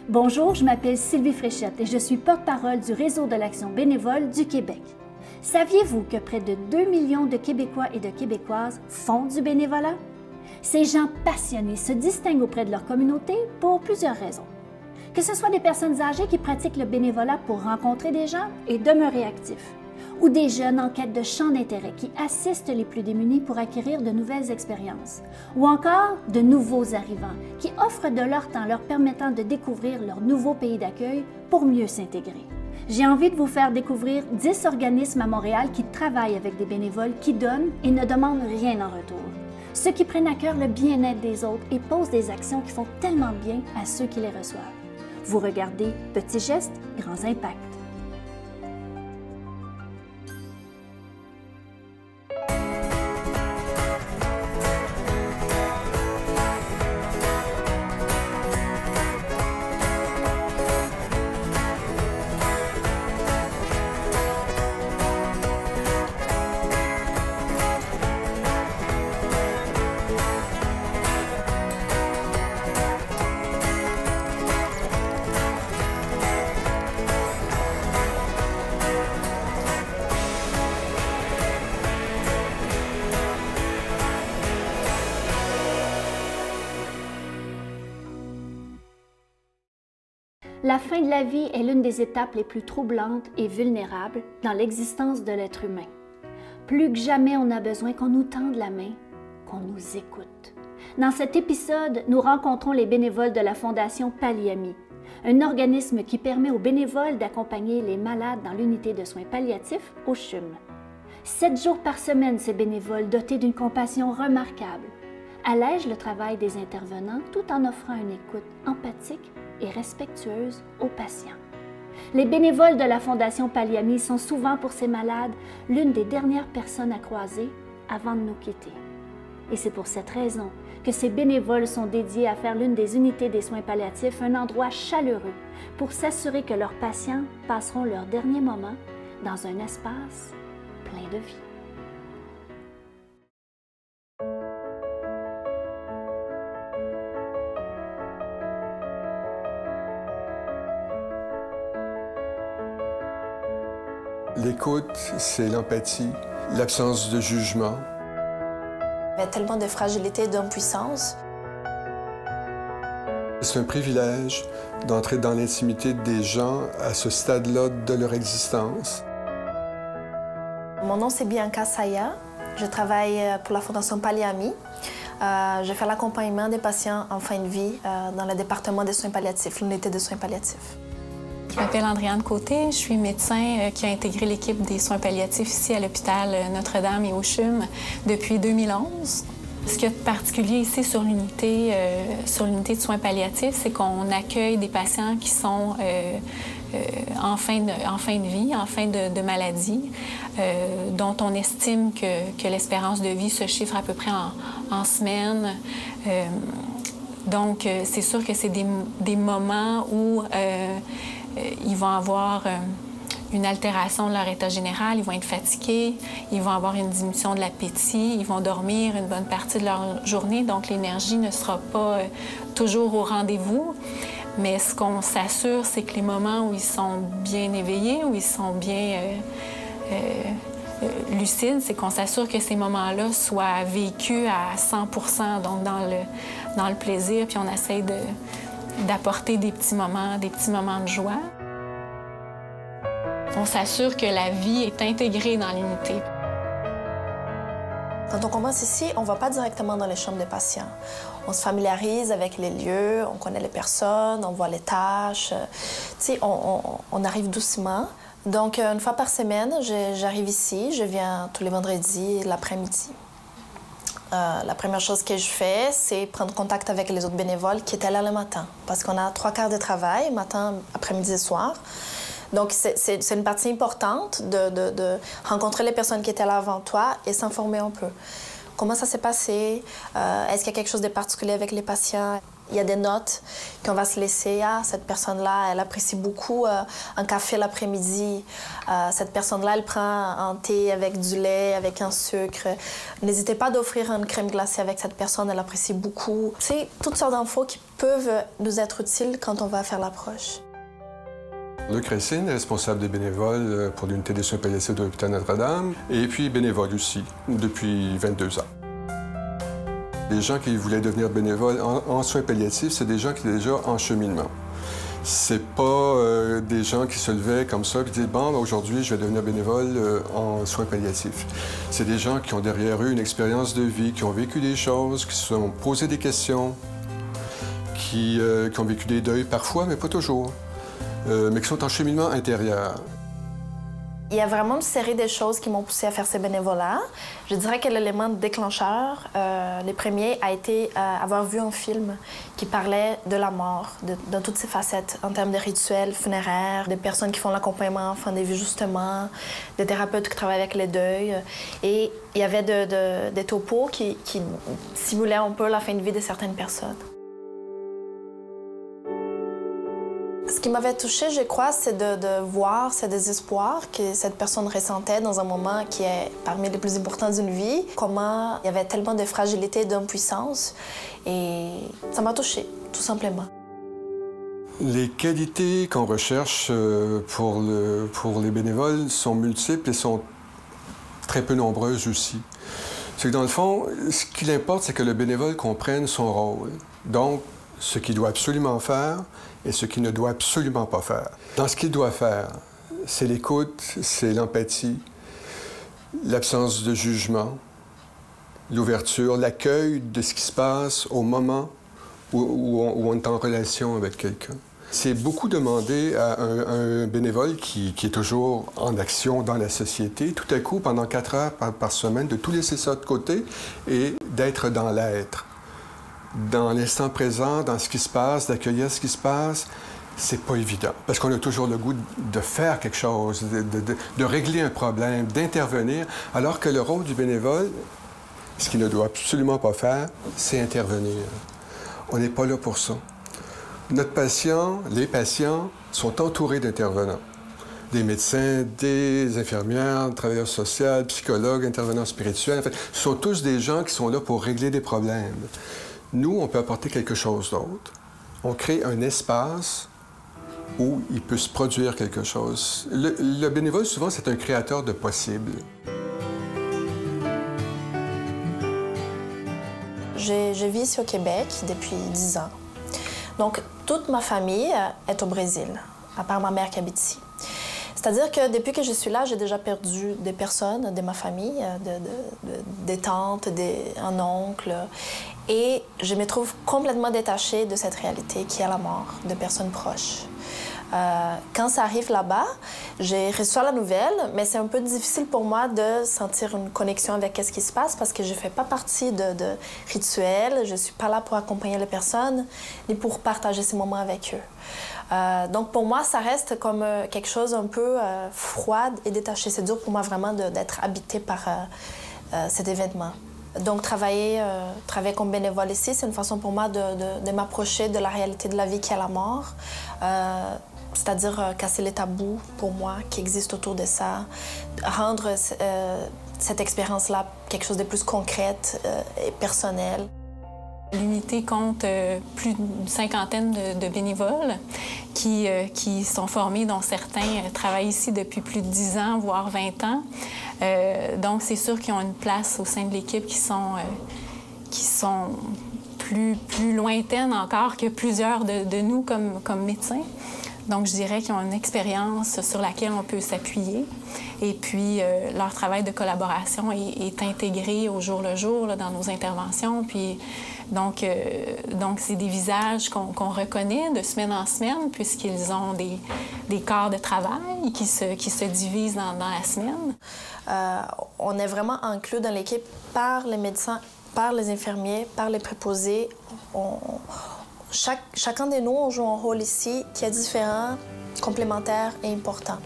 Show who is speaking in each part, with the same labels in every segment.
Speaker 1: Bonjour, je m'appelle Sylvie Fréchette et je suis porte-parole du Réseau de l'action bénévole du Québec. Saviez-vous que près de 2 millions de Québécois et de Québécoises font du bénévolat? Ces gens passionnés se distinguent auprès de leur communauté pour plusieurs raisons. Que ce soit des personnes âgées qui pratiquent le bénévolat pour rencontrer des gens et demeurer actifs, ou des jeunes en quête de champs d'intérêt qui assistent les plus démunis pour acquérir de nouvelles expériences, ou encore de nouveaux arrivants qui offrent de leur temps leur permettant de découvrir leur nouveau pays d'accueil pour mieux s'intégrer. J'ai envie de vous faire découvrir 10 organismes à Montréal qui travaillent avec des bénévoles qui donnent et ne demandent rien en retour. Ceux qui prennent à cœur le bien-être des autres et posent des actions qui font tellement bien à ceux qui les reçoivent. Vous regardez Petits gestes, grands impacts. La fin de la vie est l'une des étapes les plus troublantes et vulnérables dans l'existence de l'être humain. Plus que jamais, on a besoin qu'on nous tende la main, qu'on nous écoute. Dans cet épisode, nous rencontrons les bénévoles de la Fondation Palliami, un organisme qui permet aux bénévoles d'accompagner les malades dans l'unité de soins palliatifs au CHUM. 7 jours par semaine, ces bénévoles, dotés d'une compassion remarquable, allègent le travail des intervenants tout en offrant une écoute empathique et respectueuse aux patients. Les bénévoles de la Fondation Palliami sont souvent pour ces malades l'une des dernières personnes à croiser avant de nous quitter. Et c'est pour cette raison que ces bénévoles sont dédiés à faire l'une des unités des soins palliatifs un endroit chaleureux pour s'assurer que leurs patients passeront leurs derniers moments dans un espace plein de vie.
Speaker 2: L'écoute, c'est l'empathie, l'absence de jugement.
Speaker 3: Il y a tellement de fragilité et d'impuissance.
Speaker 2: C'est un privilège d'entrer dans l'intimité des gens à ce stade-là de leur existence.
Speaker 3: Mon nom, c'est Bianca Saya. Je travaille pour la Fondation Palliami. Je fais l'accompagnement des patients en fin de vie dans le département des soins palliatifs, l'unité de soins palliatifs.
Speaker 4: Je m'appelle Andréane Côté, je suis médecin qui a intégré l'équipe des soins palliatifs ici à l'hôpital Notre-Dame et au CHUM depuis 2011. Ce qu'il y a de particulier ici sur l'unité de soins palliatifs, c'est qu'on accueille des patients qui sont en fin de vie, en fin de maladie, dont on estime que l'espérance de vie se chiffre à peu près en semaines. Donc, c'est sûr que c'est des moments où ils vont avoir une altération de leur état général, ils vont être fatigués, ils vont avoir une diminution de l'appétit, ils vont dormir une bonne partie de leur journée, donc l'énergie ne sera pas toujours au rendez-vous. Mais ce qu'on s'assure, c'est que les moments où ils sont bien éveillés, où ils sont bien lucides, c'est qu'on s'assure que ces moments-là soient vécus à 100%, donc dans le plaisir, puis on essaye d'apporter des petits moments de joie. On s'assure que la vie est intégrée dans l'unité.
Speaker 3: Quand on commence ici, on ne va pas directement dans les chambres des patients. On se familiarise avec les lieux, on connaît les personnes, on voit les tâches. Tu sais, on arrive doucement. Donc, une fois par semaine, j'arrive ici, je viens tous les vendredis l'après-midi. La première chose que je fais, c'est prendre contact avec les autres bénévoles qui étaient là le matin. Parce qu'on a 3 quarts de travail, matin, après-midi et soir. Donc, c'est une partie importante de rencontrer les personnes qui étaient là avant toi et s'informer un peu. Comment ça s'est passé? Est-ce qu'il y a quelque chose de particulier avec les patients? Il y a des notes qu'on va se laisser. Ah, cette personne-là, elle apprécie beaucoup un café l'après-midi. Cette personne-là, elle prend un thé avec du lait, avec un sucre. N'hésitez pas d'offrir une crème glacée avec cette personne, elle apprécie beaucoup. C'est toutes sortes d'infos qui peuvent nous être utiles quand on va faire l'approche.
Speaker 2: Luc Racine est responsable des bénévoles pour l'unité des soins palliatifs de l'hôpital Notre-Dame et puis bénévole aussi depuis 22 ans. Les gens qui voulaient devenir bénévoles en soins palliatifs, c'est des gens qui étaient déjà en cheminement. C'est pas des gens qui se levaient comme ça et disaient « Bon, aujourd'hui, je vais devenir bénévole en soins palliatifs ». C'est des gens qui ont derrière eux une expérience de vie, qui ont vécu des choses, qui se sont posés des questions, qui ont vécu des deuils parfois, mais pas toujours, mais qui sont en cheminement intérieur.
Speaker 3: Il y a vraiment une série de choses qui m'ont poussée à faire ces bénévolats. Je dirais que l'élément déclencheur, les premiers, a été avoir vu un film qui parlait de la mort, dans toutes ses facettes, en termes de rituels funéraires, des personnes qui font l'accompagnement en fin de vie, justement, des thérapeutes qui travaillent avec les deuils. Et il y avait des topos qui simulaient un peu la fin de vie de certaines personnes. Ce qui m'avait touchée, je crois, c'est de voir ce désespoir que cette personne ressentait dans un moment qui est parmi les plus importants d'une vie. Comment il y avait tellement de fragilité et d'impuissance. Et ça m'a touchée, tout simplement.
Speaker 2: Les qualités qu'on recherche pour les bénévoles sont multiples et sont très peu nombreuses aussi. C'est que dans le fond, ce qui importe, c'est que le bénévole comprenne son rôle. Donc, ce qu'il doit absolument faire et ce qu'il ne doit absolument pas faire. Dans ce qu'il doit faire, c'est l'écoute, c'est l'empathie, l'absence de jugement, l'ouverture, l'accueil de ce qui se passe au moment où on est en relation avec quelqu'un. C'est beaucoup demander à un bénévole qui est toujours en action dans la société, tout à coup, pendant 4 heures par semaine, de tout laisser ça de côté et d'être dans l'être. Dans l'instant présent, dans ce qui se passe, d'accueillir ce qui se passe, c'est pas évident. Parce qu'on a toujours le goût de faire quelque chose, de régler un problème, d'intervenir, alors que le rôle du bénévole, ce qu'il ne doit absolument pas faire, c'est intervenir. On n'est pas là pour ça. Notre patient, les patients, sont entourés d'intervenants. Des médecins, des infirmières, travailleurs sociaux, psychologues, intervenants spirituels. En fait, ce sont tous des gens qui sont là pour régler des problèmes. Nous, on peut apporter quelque chose d'autre. On crée un espace où il peut se produire quelque chose. Le bénévole, souvent, c'est un créateur de possibles.
Speaker 3: Je vis ici au Québec depuis 10 ans. Donc, toute ma famille est au Brésil, à part ma mère qui habite ici. C'est-à-dire que depuis que je suis là, j'ai déjà perdu des personnes de ma famille, des tantes, un oncle. Et je me trouve complètement détachée de cette réalité qui est la mort de personnes proches. Quand ça arrive là-bas, je reçois la nouvelle, mais c'est un peu difficile pour moi de sentir une connexion avec ce qui se passe parce que je ne fais pas partie de rituels, je ne suis pas là pour accompagner les personnes, ni pour partager ces moments avec eux. Donc pour moi, ça reste comme quelque chose un peu froid et détaché. C'est dur pour moi vraiment d'être habitée par cet événement. Donc, travailler comme bénévole ici, c'est une façon pour moi de m'approcher de la réalité de la vie qui est la mort. C'est-à-dire casser les tabous, pour moi, qui existent autour de ça. Rendre cette expérience-là quelque chose de plus concrète et personnel.
Speaker 4: L'unité compte plus d'une cinquantaine de bénévoles qui sont formés, dont certains travaillent ici depuis plus de 10 ans, voire 20 ans. Donc, c'est sûr qu'ils ont une place au sein de l'équipe qui sont plus lointaines encore que plusieurs de nous comme médecins. Donc, je dirais qu'ils ont une expérience sur laquelle on peut s'appuyer. Et puis, leur travail de collaboration est intégré au jour le jour là, dans nos interventions. Puis, donc c'est des visages qu'on reconnaît de semaine en semaine, puisqu'ils ont des corps de travail qui se divisent dans la semaine.
Speaker 3: On est vraiment inclus dans l'équipe par les médecins, par les infirmiers, par les préposés. Chacun de nous, on joue un rôle ici qui est différent, complémentaire et important.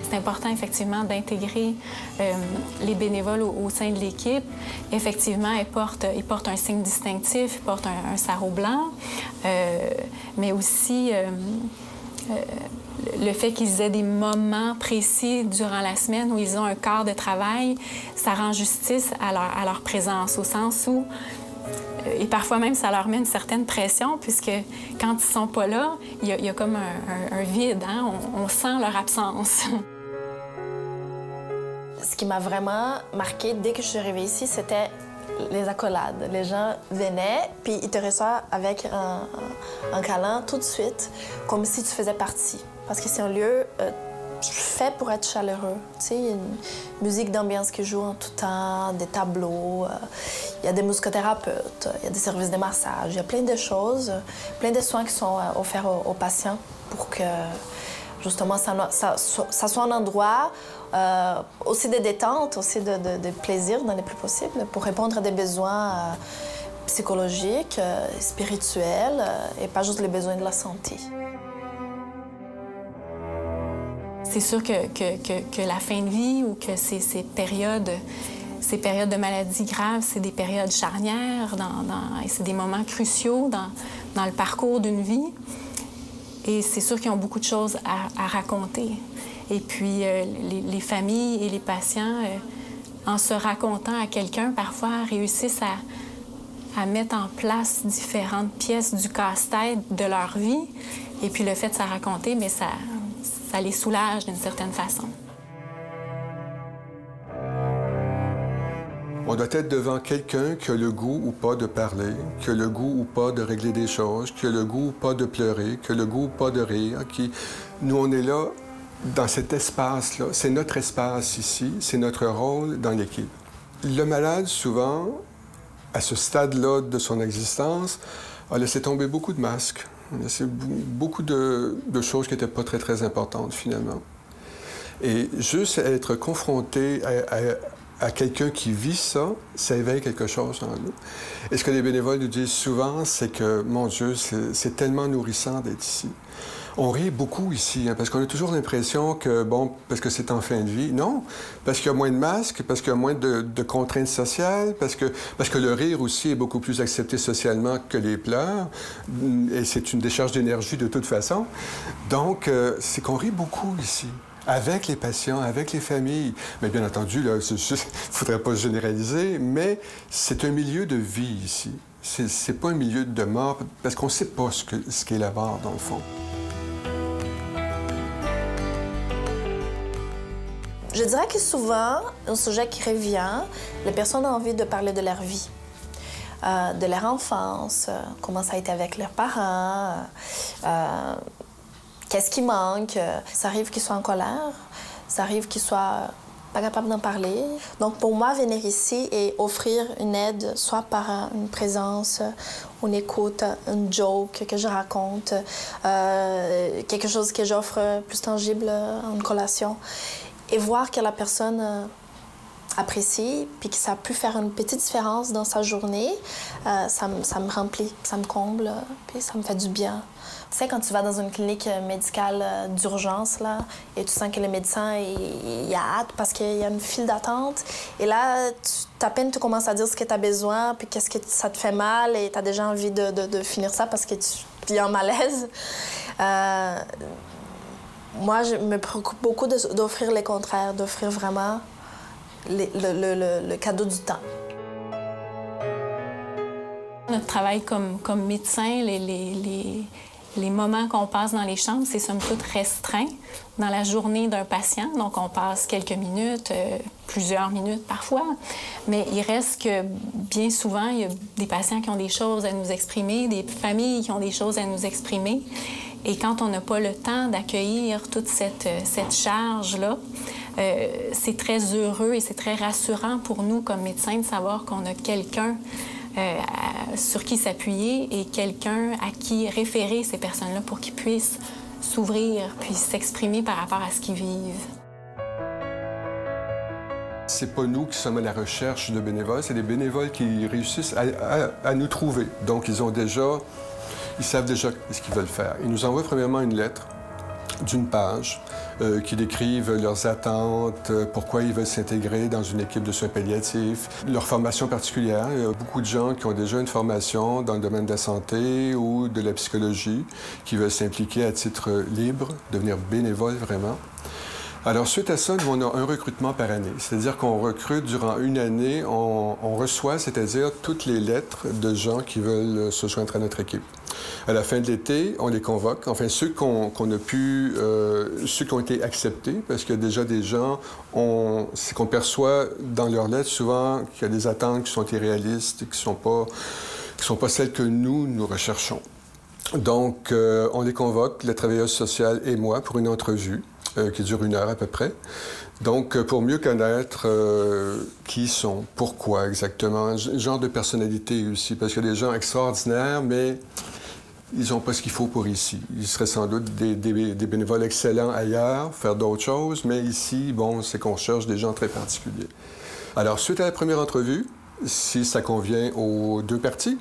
Speaker 4: C'est c'est important, effectivement, d'intégrer les bénévoles au sein de l'équipe. Effectivement, ils portent un signe distinctif, ils portent un sarrau blanc, mais aussi le fait qu'ils aient des moments précis durant la semaine où ils ont un quart de travail, ça rend justice à leur présence, au sens où et parfois même, ça leur met une certaine pression, puisque quand ils sont pas là, il y a comme un vide, hein? On sent leur absence.
Speaker 3: Ce qui m'a vraiment marqué dès que je suis arrivée ici, c'était les accolades. Les gens venaient, puis ils te reçoivent avec un câlin tout de suite, comme si tu faisais partie. Parce que c'est un lieu fait pour être chaleureux. Tu sais, il y a une musique d'ambiance qui joue en tout temps, des tableaux, il y a des musicothérapeutes, il y a des services de massage, il y a plein de choses, plein de soins qui sont offerts aux patients pour que, justement, ça soit un endroit aussi de détente, aussi de plaisir dans les plus possibles, pour répondre à des besoins psychologiques, spirituels, et pas juste les besoins de la santé.
Speaker 4: C'est sûr que la fin de vie ou que ces périodes de maladies graves, c'est des périodes charnières, et c'est des moments cruciaux dans le parcours d'une vie. Et c'est sûr qu'ils ont beaucoup de choses à raconter. Et puis, les familles et les patients, en se racontant à quelqu'un, parfois réussissent à mettre en place différentes pièces du casse-tête de leur vie. Et puis, le fait de se raconter, mais ça les soulage d'une certaine façon.
Speaker 2: On doit être devant quelqu'un qui a le goût ou pas de parler, qui a le goût ou pas de régler des choses, qui a le goût ou pas de pleurer, qui a le goût ou pas de rire. Nous, on est là dans cet espace-là. C'est notre espace ici, c'est notre rôle dans l'équipe. Le malade, souvent, à ce stade-là de son existence, a laissé tomber beaucoup de masques. C'est beaucoup de choses qui n'étaient pas très, très importantes, finalement. Et juste être confronté à quelqu'un qui vit ça, ça éveille quelque chose en nous. Et ce que les bénévoles nous disent souvent, c'est que, mon Dieu, c'est tellement nourrissant d'être ici. On rit beaucoup ici, hein, parce qu'on a toujours l'impression que, bon, parce que c'est en fin de vie. Non, parce qu'il y a moins de masques, parce qu'il y a moins de contraintes sociales, parce que le rire aussi est beaucoup plus accepté socialement que les pleurs, et c'est une décharge d'énergie de toute façon. Donc, c'est qu'on rit beaucoup ici, avec les patients, avec les familles. Mais bien entendu, là, il ne faudrait pas généraliser, mais c'est un milieu de vie ici. C'est pas un milieu de mort, parce qu'on ne sait pas ce qu'est la mort, dans le fond.
Speaker 3: Je dirais que souvent, un sujet qui revient, les personnes ont envie de parler de leur vie, de leur enfance, comment ça a été avec leurs parents, qu'est-ce qui manque. Ça arrive qu'ils soient en colère, ça arrive qu'ils soient pas capables d'en parler. Donc pour moi, venir ici et offrir une aide, soit par une présence, une écoute, une joke que je raconte, quelque chose que j'offre plus tangible, une collation, et voir que la personne apprécie, puis que ça a pu faire une petite différence dans sa journée, ça me remplit, ça me comble, puis ça me fait du bien. Tu sais, quand tu vas dans une clinique médicale d'urgence, là, et tu sens que le médecin, il a hâte parce qu'il y a une file d'attente, et là, à peine tu commences à dire ce que tu as besoin, puis qu'est-ce que ça te fait mal, et tu as déjà envie de finir ça parce que tu es en malaise. Moi, je me préoccupe beaucoup d'offrir les contraires, d'offrir vraiment le cadeau du temps.
Speaker 4: Notre travail comme médecin, les moments qu'on passe dans les chambres, c'est somme toute restreint dans la journée d'un patient. Donc, on passe quelques minutes, plusieurs minutes parfois. Mais il reste que bien souvent, il y a des patients qui ont des choses à nous exprimer, des familles qui ont des choses à nous exprimer. Et quand on n'a pas le temps d'accueillir toute cette charge-là, c'est très heureux et c'est très rassurant pour nous comme médecins de savoir qu'on a quelqu'un sur qui s'appuyer et quelqu'un à qui référer ces personnes-là pour qu'ils puissent s'ouvrir puis s'exprimer par rapport à ce qu'ils vivent.
Speaker 2: C'est pas nous qui sommes à la recherche de bénévoles, c'est les bénévoles qui réussissent à nous trouver. Donc, ils savent déjà ce qu'ils veulent faire. Ils nous envoient premièrement une lettre d'une page qui décrivent leurs attentes, pourquoi ils veulent s'intégrer dans une équipe de soins palliatifs, leur formation particulière. Il y a beaucoup de gens qui ont déjà une formation dans le domaine de la santé ou de la psychologie, qui veulent s'impliquer à titre libre, devenir bénévoles vraiment. Alors, suite à ça, nous, on a un recrutement par année. C'est-à-dire qu'on recrute durant une année, on reçoit, c'est-à-dire toutes les lettres de gens qui veulent se joindre à notre équipe. À la fin de l'été, on les convoque. Enfin, ceux qu'on a pu, ceux qui ont été acceptés, parce qu'il y a déjà des gens, c'est qu'on perçoit dans leurs lettres souvent qu'il y a des attentes qui sont irréalistes, qui sont pas celles que nous recherchons. Donc, on les convoque, la travailleuse sociale et moi, pour une entrevue. Qui dure 1 heure à peu près. Donc, pour mieux connaître qui ils sont, pourquoi exactement, genre de personnalité aussi, parce qu'il y a des gens extraordinaires, mais ils n'ont pas ce qu'il faut pour ici. Ils seraient sans doute des bénévoles excellents ailleurs, faire d'autres choses, mais ici, bon, c'est qu'on cherche des gens très particuliers. Alors, suite à la première entrevue, si ça convient aux deux parties,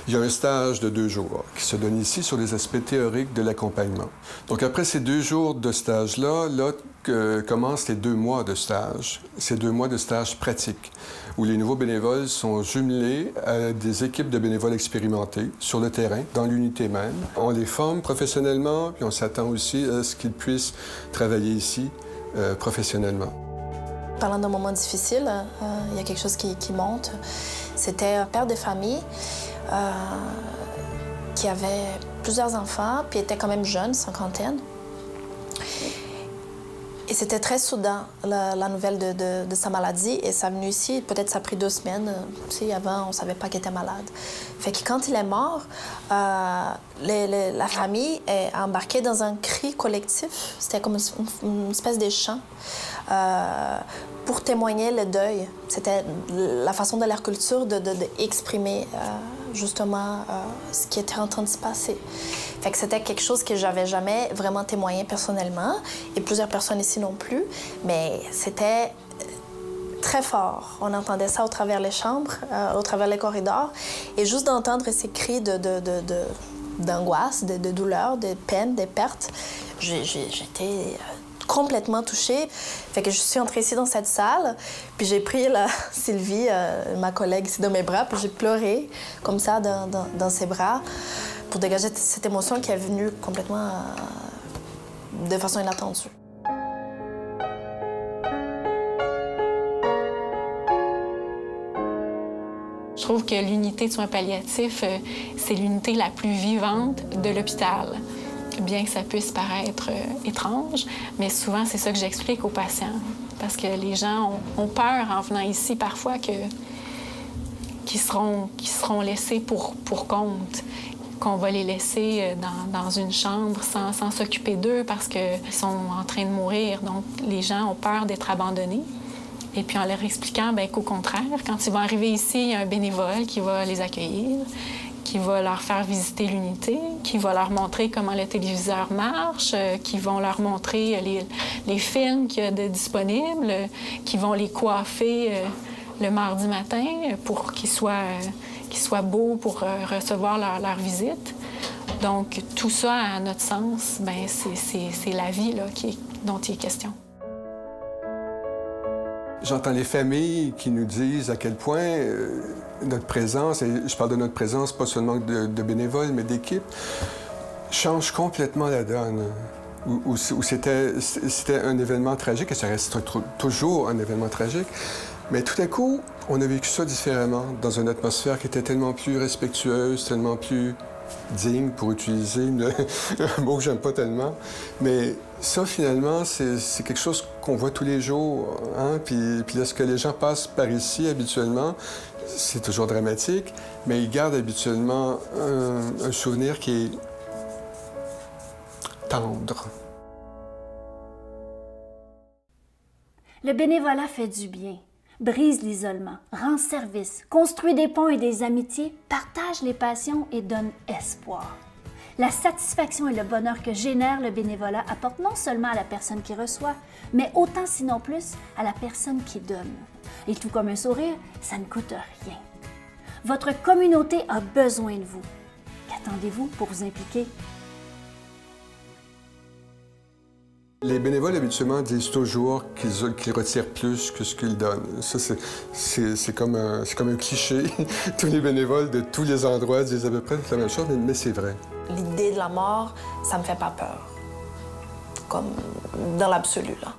Speaker 2: il y a un stage de 2 jours qui se donne ici sur les aspects théoriques de l'accompagnement. Donc, après ces 2 jours de stage-là, commencent les 2 mois de stage. Ces 2 mois de stage pratique, où les nouveaux bénévoles sont jumelés à des équipes de bénévoles expérimentés sur le terrain, dans l'unité même. On les forme professionnellement, puis on s'attend aussi à ce qu'ils puissent travailler ici professionnellement.
Speaker 3: Parlant d'un moment difficile, il y a quelque chose qui monte. C'était un père de famille qui avait plusieurs enfants, puis était quand même jeune, 50aine. Et c'était très soudain, la nouvelle de sa maladie. Et ça est venu ici, peut-être ça a pris 2 semaines. Tu sais, avant, on ne savait pas qu'il était malade. Fait que quand il est mort, la famille est embarquée dans un cri collectif. C'était comme une espèce de chant pour témoigner le deuil. C'était la façon de leur culture d'exprimer justement ce qui était en train de se passer. Fait que c'était quelque chose que j'avais jamais vraiment témoigné personnellement, et plusieurs personnes ici non plus, mais c'était très fort. On entendait ça au travers les chambres, au travers les corridors, et juste d'entendre ces cris d'angoisse, de douleur, de peine, de perte, j'étais complètement touchée. Fait que je suis entrée ici dans cette salle, puis j'ai pris Sylvie, ma collègue, ici dans mes bras, puis j'ai pleuré comme ça dans ses bras pour dégager cette émotion qui est venue complètement de façon inattendue.
Speaker 4: Je trouve que l'unité de soins palliatifs, c'est l'unité la plus vivante de l'hôpital. Bien que ça puisse paraître étrange, mais souvent, c'est ça que j'explique aux patients. Parce que les gens ont peur en venant ici parfois qu'ils seront laissés pour compte, qu'on va les laisser dans une chambre sans s'occuper d'eux parce qu'ils sont en train de mourir. Donc, les gens ont peur d'être abandonnés. Et puis en leur expliquant qu'au contraire, quand ils vont arriver ici, il y a un bénévole qui va les accueillir, qui va leur faire visiter l'unité, qui va leur montrer comment le téléviseur marche, qui vont leur montrer les films qu'il y a de disponibles, qui vont les coiffer le mardi matin pour qu'ils soient beaux pour recevoir leur visite. Donc, tout ça, à notre sens, c'est la vie là, dont il est question.
Speaker 2: J'entends les familles qui nous disent à quel point notre présence, et je parle de notre présence pas seulement de bénévoles, mais d'équipes, change complètement la donne. Où c'était un événement tragique, et ça reste toujours un événement tragique, mais tout à coup, on a vécu ça différemment, dans une atmosphère qui était tellement plus respectueuse, tellement plus digne, pour utiliser un mot que j'aime pas tellement. Mais ça, finalement, c'est quelque chose qu'on voit tous les jours. Hein? Puis lorsque les gens passent par ici, habituellement, c'est toujours dramatique, mais ils gardent habituellement un souvenir qui est tendre.
Speaker 1: Le bénévolat fait du bien, brise l'isolement, rend service, construit des ponts et des amitiés, partage les passions et donne espoir. La satisfaction et le bonheur que génère le bénévolat apportent non seulement à la personne qui reçoit, mais autant sinon plus à la personne qui donne. Et tout comme un sourire, ça ne coûte rien. Votre communauté a besoin de vous. Qu'attendez-vous pour vous impliquer?
Speaker 2: Les bénévoles, habituellement, disent toujours qu'ils retirent plus que ce qu'ils donnent. Ça, c'est comme un cliché. Tous les bénévoles de tous les endroits disent à peu près la même chose, mais c'est vrai.
Speaker 3: L'idée de la mort, ça me fait pas peur. Comme dans l'absolu, là.